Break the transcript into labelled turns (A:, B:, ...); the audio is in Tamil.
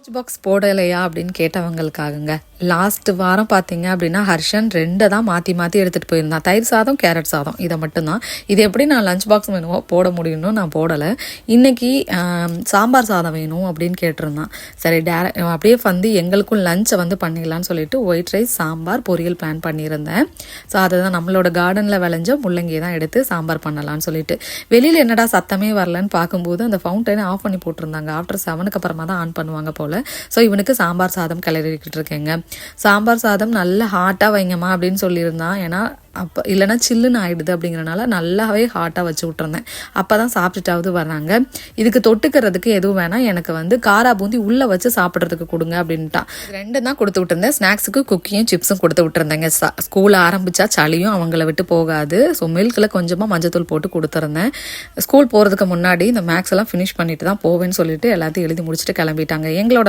A: லஞ்ச் பாக்ஸ் போடலையா அப்படின்னு கேட்டவங்களுக்காகங்க. லாஸ்ட் வாரம் பார்த்தீங்க அப்படின்னா ஹர்ஷன் 2 தான் மாற்றி மாற்றி எடுத்துகிட்டு போயிருந்தான். தயிர் சாதம், கேரட் சாதம், இதை மட்டும்தான். இது எப்படி நான் லஞ்ச் பாக்ஸ் வேணுமோ போட முடியும்னு நான் போடலை. இன்றைக்கி சாம்பார் சாதம் வேணும் அப்படின்னு கேட்டிருந்தான். சரி அப்படியே வந்து எங்களுக்கும் லஞ்சை வந்து பண்ணிடலான்னு சொல்லிட்டு ஒயிட் ரைஸ், சாம்பார், பொரியல் பிளான் பண்ணியிருந்தேன். ஸோ அதை தான் நம்மளோட கார்டனில் விளைஞ்ச முள்ளங்கியை தான் எடுத்து சாம்பார் பண்ணலான்னு சொல்லிட்டு. வெளியில் என்னடா சத்தமே வரலன்னு பார்க்கும்போது அந்த ஃபவுண்டைனை ஆஃப் பண்ணி போட்டிருந்தாங்க. ஆஃப்டர் 7க்கு அப்புறமா தான் ஆன் பண்ணுவாங்க போல். ஸோ இவனுக்கு சாம்பார் சாதம் கிளறிக்கிட்டு இருக்கேங்க. சாம்பார் சாதம் நல்லா ஹாட்டாக வைங்கம்மா அப்படின்னு சொல்லியிருந்தான். ஏன்னா அப்போ இல்லைனா சில்லுன்னு ஆகிடுது அப்படிங்கிறனால நல்லாவே ஹாட்டாக வச்சு விட்ருந்தேன். அப்போ தான் சாப்பிட்டுட்டாவது வர்றாங்க. இதுக்கு தொட்டுக்கிறதுக்கு எதுவும் வேணாம், எனக்கு வந்து காரா பூந்தி உள்ளே வச்சு சாப்பிட்றதுக்கு கொடுங்க அப்படின்ட்டான். 2 தான் கொடுத்து விட்டுருந்தேன். ஸ்நாக்ஸுக்கு குக்கியும் சிப்ஸும் கொடுத்து விட்டுருந்தேங்க. ஸ்கூல் ஆரம்பித்தா சளியும் அவங்கள விட்டு போகாது. ஸோ மில்கில் கொஞ்சமாக மஞ்சத்தூள் போட்டு கொடுத்துருந்தேன். ஸ்கூல் போகிறதுக்கு முன்னாடி இந்த மேக்ஸ் எல்லாம் ஃபினிஷ் பண்ணிட்டு தான் போவேன்னு சொல்லிட்டு எல்லாத்தையும் எழுதி முடிச்சுட்டு கிளம்பிட்டாங்க. எங்களோட